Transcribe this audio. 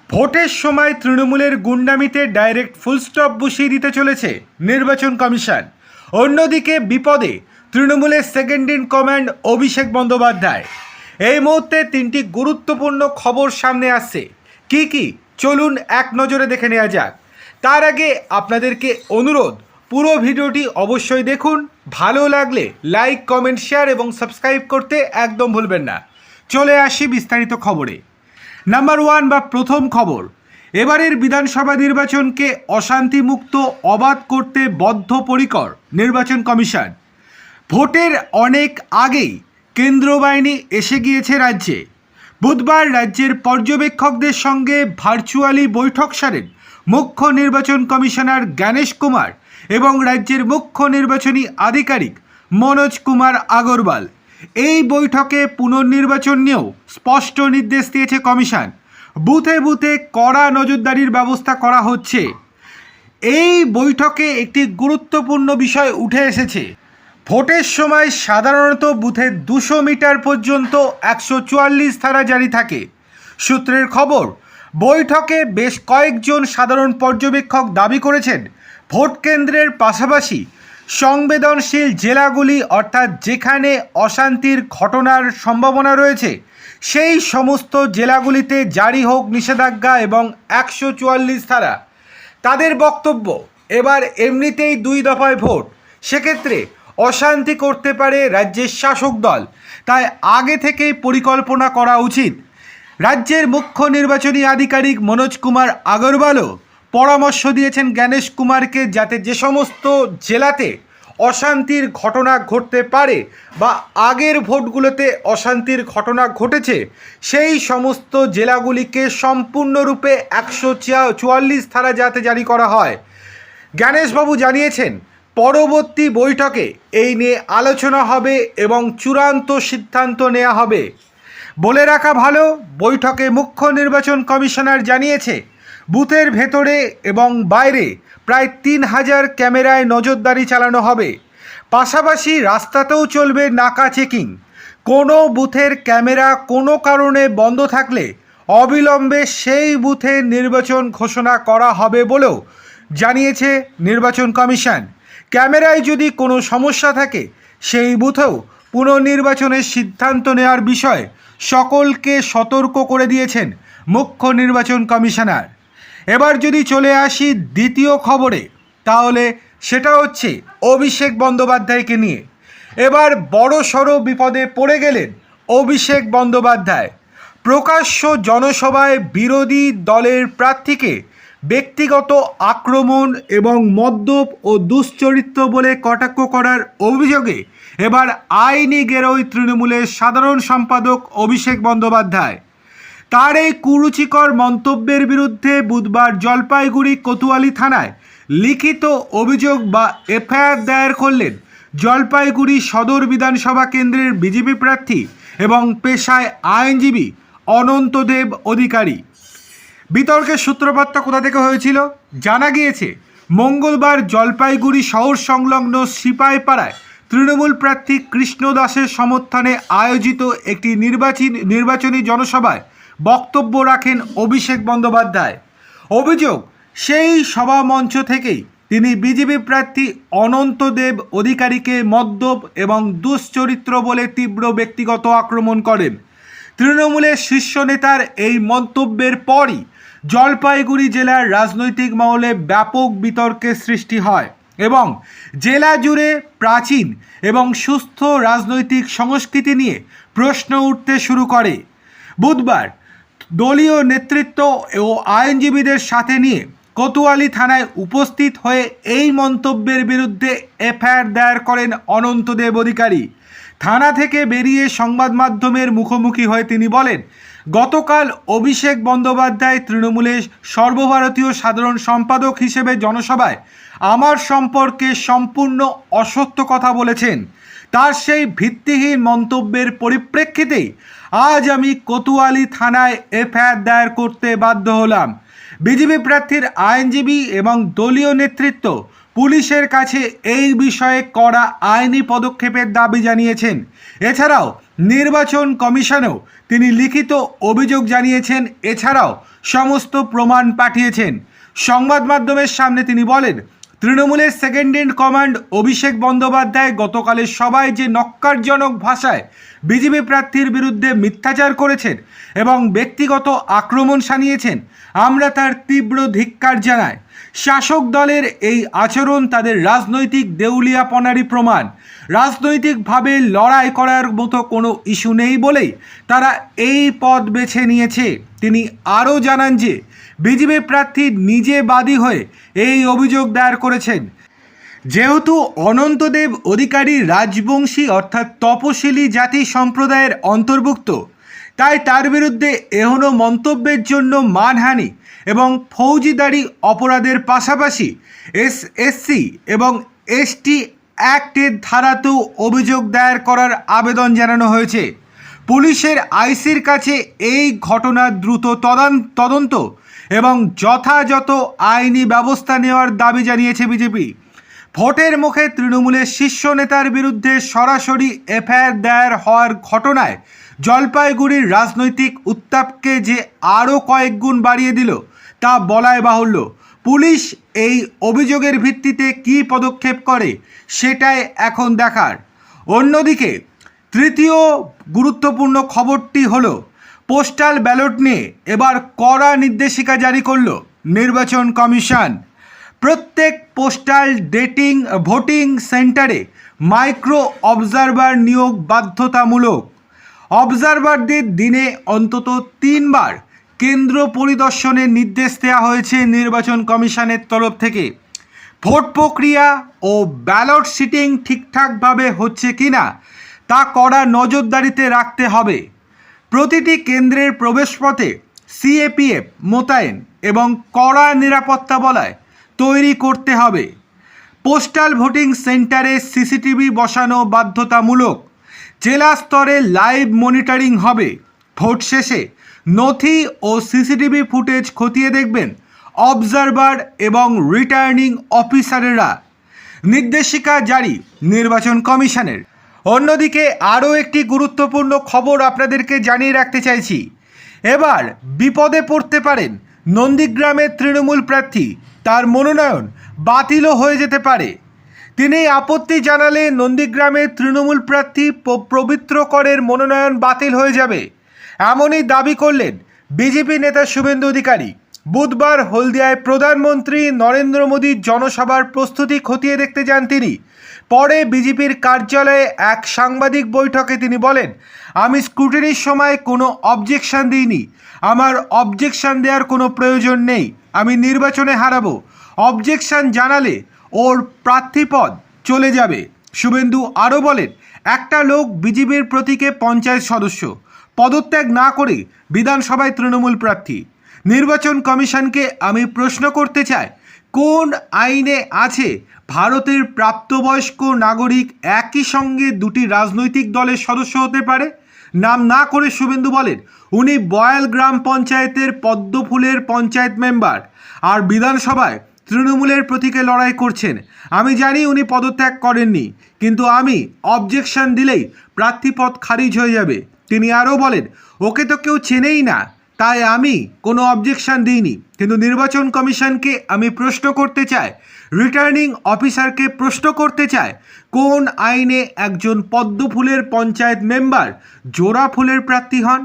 ভোটের সময় তৃণমূলের গুন্ডামিতে ডাইরেক্ট ফুলস্টপ বসিয়ে দিতে চলেছে নির্বাচন কমিশন। অন্যদিকে বিপদে তৃণমূলের second in command Abhishek Bandyopadhyay. এই মুহূর্তে তিনটি গুরুত্বপূর্ণ খবর সামনে আসছে। কি চলুন এক নজরে দেখে নেওয়া যাক। তার আগে আপনাদেরকে অনুরোধ, পুরো ভিডিওটি অবশ্যই দেখুন। ভালো লাগলে লাইক, কমেন্ট, শেয়ার এবং সাবস্ক্রাইব করতে একদম ভুলবেন না। চলে আসি বিস্তারিত খবরে। নাম্বার ওয়ান বা প্রথম খবর, এবারের বিধানসভা নির্বাচনকে অশান্তিমুক্ত অবাধ করতে বদ্ধপরিকর নির্বাচন কমিশন। ভোটের অনেক আগেই কেন্দ্র বাহিনী এসে গিয়েছে রাজ্যে। বুধবার রাজ্যের পর্যবেক্ষকদের সঙ্গে ভার্চুয়ালি বৈঠক সারেন মুখ্য নির্বাচন কমিশনার জ্ঞানেশ কুমার এবং রাজ্যের মুখ্য নির্বাচনী আধিকারিক মনোজ কুমার আগরওয়াল। এই বৈঠকে পুনর্নির্বাচন নিয়েও স্পষ্ট নির্দেশ দিয়েছে কমিশন। বুথে বুথে কড়া নজরদারির ব্যবস্থা করা হচ্ছে। এই বৈঠকে একটি গুরুত্বপূর্ণ বিষয় উঠে এসেছে। ভোটের সময় সাধারণত বুথে 200 মিটার পর্যন্ত 144 ধারা জারি থাকে। সূত্রের খবর, বৈঠকে বেশ কয়েকজন সাধারণ পর্যবেক্ষক দাবি করেছেন ভোট কেন্দ্রের পাশাপাশি সংবেদনশীল জেলাগুলি, অর্থাৎ যেখানে অশান্তির ঘটনার সম্ভাবনা রয়েছে, সেই সমস্ত জেলাগুলিতে জারি হোক নিষেধাজ্ঞা এবং 144 ধারা। তাদের বক্তব্য, এবার এমনিতেই 2 দফায় ভোট, সেক্ষেত্রে অশান্তি করতে পারে রাজ্যের শাসক দল, তাই আগে থেকেই পরিকল্পনা করা উচিত। রাজ্যের মুখ্য নির্বাচনী আধিকারিক মনোজ কুমার আগরওয়ালও পরামর্শ দিয়েছেন জ্ঞানেশ কুমারকে, যাতে যে সমস্ত জেলাতে অশান্তির ঘটনা ঘটতে পারে বা আগের ভোটগুলোতে অশান্তির ঘটনা ঘটেছে, সেই সমস্ত জেলাগুলিকে সম্পূর্ণরূপে 144 ধারা যাতে জারি করা হয়। জ্ঞানেশবাবু জানিয়েছেন, পরবর্তী বৈঠকে এই নিয়ে আলোচনা হবে এবং চূড়ান্ত সিদ্ধান্ত নেওয়া হবে। বলে রাখা ভালো, বৈঠকে মুখ্য নির্বাচন কমিশনার জানিয়েছে বুথের ভেতরে এবং বাইরে প্রায় 3000 ক্যামেরায় নজরদারি চালানো হবে। পাশাপাশি রাস্তাতেও চলবে নাকা চেকিং। কোনো বুথের ক্যামেরা কোনো কারণে বন্ধ থাকলে অবিলম্বে সেই বুথে নির্বাচন ঘোষণা করা হবে বলেও জানিয়েছে নির্বাচন কমিশন। ক্যামেরায় যদি কোনো সমস্যা থাকে, সেই বুথেও পুনর্নির্বাচনের সিদ্ধান্ত নেওয়ার বিষয়ে সকলকে সতর্ক করে দিয়েছেন মুখ্য নির্বাচন কমিশনার। এবার যদি চলে আসি দ্বিতীয় খবরে, তাহলে সেটা হচ্ছে অভিষেক বন্দ্যোপাধ্যায়কে নিয়ে। এবার বড়সড় বিপদে পড়ে গেলেন অভিষেক বন্দ্যোপাধ্যায়। প্রকাশ্য জনসভায় বিরোধী দলের প্রার্থীকে ব্যক্তিগত আক্রমণ এবং মদ্যপ ও দুশ্চরিত্র বলে কটাক্ষ করার অভিযোগে এবার আইনি গেরোয় তৃণমূলের সাধারণ সম্পাদক অভিষেক বন্দ্যোপাধ্যায়। তার এই কুরুচিকর মন্তব্যের বিরুদ্ধে বুধবার জলপাইগুড়ি কোতোয়ালি থানায় লিখিত অভিযোগ বা এফআইআর দায়ের করলেন জলপাইগুড়ি সদর বিধানসভা কেন্দ্রের বিজেপি প্রার্থী এবং পেশায় আইনজীবী অনন্তদেব অধিকারী। বিতর্কের সূত্রপাতটা কোথা থেকে হয়েছিল? জানা গিয়েছে মঙ্গলবার জলপাইগুড়ি শহর সংলগ্ন সিপাইপাড়ায় তৃণমূল প্রার্থী কৃষ্ণ দাসের সমর্থনে আয়োজিত একটি নির্বাচনী জনসভায় বক্তব্য রাখেন অভিষেক বন্দ্যোপাধ্যায়। অভিযোগ, সেই সভা মঞ্চ থেকেই তিনি বিজেপি প্রার্থী অনন্তদেব অধিকারীকে মদ্যপ এবং দুশ্চরিত্র বলে তীব্র ব্যক্তিগত আক্রমণ করেন। তৃণমূলের শীর্ষ নেতার এই মন্তব্যের পরই জলপাইগুড়ি জেলার রাজনৈতিক মহলে ব্যাপক বিতর্কের সৃষ্টি হয় এবং জেলা জুড়ে প্রাচীন এবং সুস্থ রাজনৈতিক সংস্কৃতি নিয়ে প্রশ্ন উঠতে শুরু করে। বুধবার দলীয় নেতৃত্ব ও আইনজীবীদের সাথে নিয়ে কোতোয়ালি থানায় উপস্থিত হয়ে এই মন্তব্যের বিরুদ্ধে এফআইআর দায়ের করেন অনন্তদেব অধিকারী। থানা থেকে বেরিয়ে সংবাদ মাধ্যমের মুখোমুখি হয়ে তিনি বলেন, গতকাল অভিষেক বন্দ্যোপাধ্যায় তৃণমূলের সর্বভারতীয় সাধারণ সম্পাদক হিসেবে জনসভায় আমার সম্পর্কে সম্পূর্ণ অসত্য কথা বলেছেন। তার সেই ভিত্তিহীন মন্তব্যের পরিপ্রেক্ষিতেই আজ আমি কোতোয়ালি থানায় এফআইআর দায়ের করতে বাধ্য হলাম। বিজেপি প্রার্থীর আইনজীবী এবং দলীয় নেতৃত্ব পুলিশের কাছে এই বিষয়ে কড়া আইনি পদক্ষেপের দাবি জানিয়েছেন। এছাড়াও নির্বাচন কমিশনেও তিনি লিখিত অভিযোগ জানিয়েছেন, এছাড়াও সমস্ত প্রমাণ পাঠিয়েছেন। সংবাদ মাধ্যমের সামনে তিনি বলেন, তৃণমূলের second in command Abhishek Bandyopadhyay গতকালের সভায় যে নক্কারজনক ভাষায় বিজেপি প্রার্থীর বিরুদ্ধে মিথ্যাচার করেছেন এবং ব্যক্তিগত আক্রমণ শানিয়েছেন, আমরা তার তীব্র ধিক্কার জানাই। শাসক দলের এই আচরণ তাদের রাজনৈতিক দেউলিয়াপনারই প্রমাণ। রাজনৈতিকভাবে লড়াই করার মতো কোনো ইস্যু নেই বলেই তারা এই পথ বেছে নিয়েছে। তিনি আরও জানান যে বিজেপি প্রার্থী নিজে বাদী হয়ে এই অভিযোগ দায়ের করেছেন। যেহেতু অনন্তদেব অধিকারী রাজবংশী অর্থাৎ তপশিলি জাতি সম্প্রদায়ের অন্তর্ভুক্ত, তাই তার বিরুদ্ধে এহনো মন্তব্যের জন্য মানহানি এবং ফৌজদারি অপরাধের পাশাপাশি এসসি এবং এসটি অ্যাক্টের ধারাতেও অভিযোগ দায়ের করার আবেদন জানানো হয়েছে। পুলিশের আইসির কাছে এই ঘটনার দ্রুত তদন্ত এবং যথাযথ আইনি ব্যবস্থা নেওয়ার দাবি জানিয়েছে বিজেপি। ভোটের মুখে তৃণমূলের শীর্ষ নেতার বিরুদ্ধে সরাসরি এফআইআর দায়ের হওয়ার ঘটনায় জলপাইগুড়ির রাজনৈতিক উত্তাপকে যে আরও কয়েক গুণ বাড়িয়ে দিল তা বলাই বাহুল্য। পুলিশ এই অভিযোগের ভিত্তিতে কী পদক্ষেপ করে সেটাই এখন দেখার। অন্যদিকে তৃতীয় গুরুত্বপূর্ণ খবরটি হলো, পোস্টাল ব্যালট নিয়ে এবার কড়া নির্দেশিকা জারি করল নির্বাচন কমিশন। প্রত্যেক পোস্টাল ভোটিং সেন্টারে মাইক্রো অবজারভার নিয়োগ বাধ্যতামূলক। অবজারভারদের দিনে অন্তত 3 বার কেন্দ্র পরিদর্শনের নির্দেশ দেওয়া হয়েছে নির্বাচন কমিশনের তরফ থেকে। ভোট প্রক্রিয়া ও ব্যালট সিটিং ঠিকঠাকভাবে হচ্ছে কিনা তা কড়া নজরদারিতে রাখতে হবে। প্রতিটি কেন্দ্রের প্রবেশপথে সিএপিএফ মোতায়েন এবং কড়া নিরাপত্তা বলয় তৈরি করতে হবে। পোস্টাল ভোটিং সেন্টারে সিসিটিভি বসানো বাধ্যতামূলক। জেলা স্তরে লাইভ মনিটরিং হবে। ভোট শেষে নথি ও সিসিটিভি ফুটেজ খতিয়ে দেখবেন অবজারভার এবং রিটার্নিং অফিসারেরা। নির্দেশিকা জারি নির্বাচন কমিশনের। অন্যদিকে আরও একটি গুরুত্বপূর্ণ খবর আপনাদেরকে জানিয়ে রাখতে চাইছি। এবার বিপদে পড়তে পারেন নন্দীগ্রামের তৃণমূল প্রার্থী, তার মনোনয়ন বাতিলও হয়ে যেতে পারে। তিনি আপত্তি জানালে নন্দীগ্রামের তৃণমূল প্রার্থী পবিত্র করের মনোনয়ন বাতিল হয়ে যাবে, এমনই দাবি করলেন বিজেপি নেতা শুভেন্দু অধিকারী। বুধবার হলদিয়ায় প্রধানমন্ত্রী নরেন্দ্র মোদীর জনসভার প্রস্তুতি খতিয়ে দেখতে যান তিনি। পরে বিজেপির কার্যালয়ে এক সাংবাদিক বৈঠকে তিনি বলেন, আমি স্ক্রুটিনির সময় কোনো অবজেকশন দিইনি, আমার অবজেকশন দেওয়ার কোনো প্রয়োজন নেই, আমি নির্বাচনে হারাবো, অবজেকশন জানালে ওর প্রার্থীপদ চলে যাবে। শুভেন্দু আরও বলেন, একটা লোক বিজেপির প্রতীকে পঞ্চায়েত সদস্য, পদত্যাগ না করে বিধানসভায় তৃণমূল প্রার্থী। নির্বাচন কমিশনকে আমি প্রশ্ন করতে চাই, কোন আইনে আছে ভারতের প্রাপ্তবয়স্ক নাগরিক একই সঙ্গে দুটি রাজনৈতিক দলের সদস্য হতে পারে? নাম না করে শুভেন্দু বলেন, উনি বয়াল গ্রাম পঞ্চায়েতের পদ্মফুলের পঞ্চায়েত মেম্বার আর বিধানসভায় তৃণমূলের প্রতীকে লড়াই করছেন। আমি জানি উনি পদত্যাগ করেননি, কিন্তু আমি অবজেকশন দিলেই প্রার্থীপদ খারিজ হয়ে যাবে। তিনি আরও বলেন, ওকে তো কেউ চেনেই না, তাই আমি কোনো অবজেকশন দিইনি। কিন্তু নির্বাচন কমিশনকে আমি প্রশ্ন করতে চাই, রিটার্নিং অফিসারকে প্রশ্ন করতে চাই, কোন আইনে একজন পদ্মফুলের পঞ্চায়েত মেম্বার জোড়া ফুলের প্রার্থী হন?